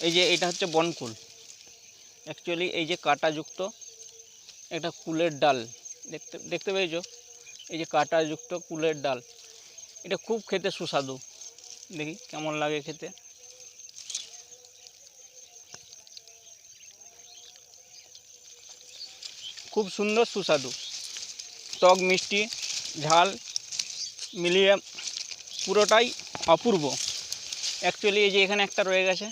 এই যে এটা হচ্ছে বনকুল। অ্যাকচুয়ালি এই যে কাঁটাযুক্ত একটা কুলের ডাল দেখতে দেখতে পেয়েছো, এই যে কাঁটাযুক্ত কুলের ডাল, এটা খুব খেতে সুস্বাদু। দেখি কেমন লাগে খেতে। খুব সুন্দর সুস্বাদু, টক মিষ্টি ঝাল মিলিয়ে পুরোটাই অপূর্ব। অ্যাকচুয়ালি এই যে এখানে একটা রয়ে গেছে,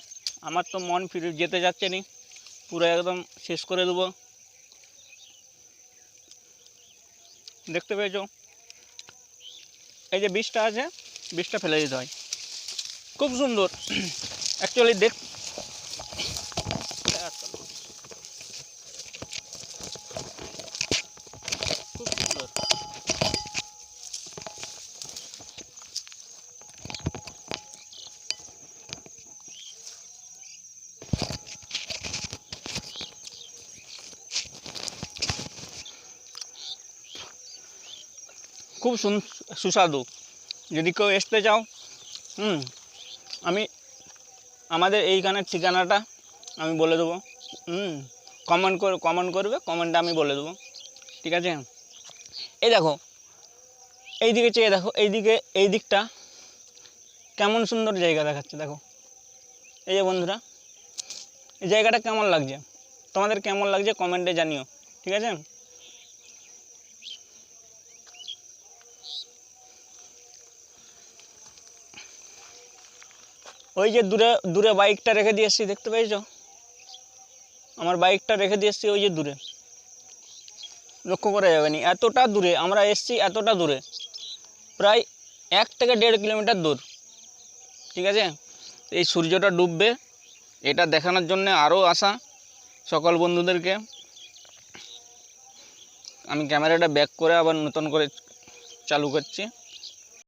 আমার তো মন ফিরে যেতে যাচ্ছে নি, পুরো একদম শেষ করে দেবো। দেখতে পেয়েছো, এই যে বিষটা আছে, বিষটা ফেলে দিতে হয়। খুব সুন্দর অ্যাকচুয়ালি খুব সুন্দর। খুব সুস্বাদু। যদি কেউ আসতে চাও, আমি আমাদের এইখানের ঠিকানাটা আমি বলে দেবো। কমেন্ট করবে, কমেন্টে আমি বলে দেবো, ঠিক আছে। এই দেখো, এই দিকে চেয়ে দেখো, এই দিকটা কেমন সুন্দর জায়গা দেখাচ্ছে, দেখো। এই যে বন্ধুরা, এই জায়গাটা কেমন লাগছে, তোমাদের কেমন লাগছে কমেন্টে জানিও, ঠিক আছে। ওই যে দূরে দূরে বাইকটা রেখে দিয়ে এসছি, দেখতে পেয়েছো, আমার বাইকটা রেখে দিয়ে এসছি ওই যে দূরে, লক্ষ্য করা যাবে না, এতটা দূরে আমরা এসছি, এতটা দূরে, প্রায় 1 থেকে 1.5 কিলোমিটার দূর, ঠিক আছে। এই সূর্যটা ডুববে, এটা দেখানোর জন্য আরও আসা সকল বন্ধুদেরকে। আমি ক্যামেরাটা ব্যাক করে আবার নতুন করে চালু করছি।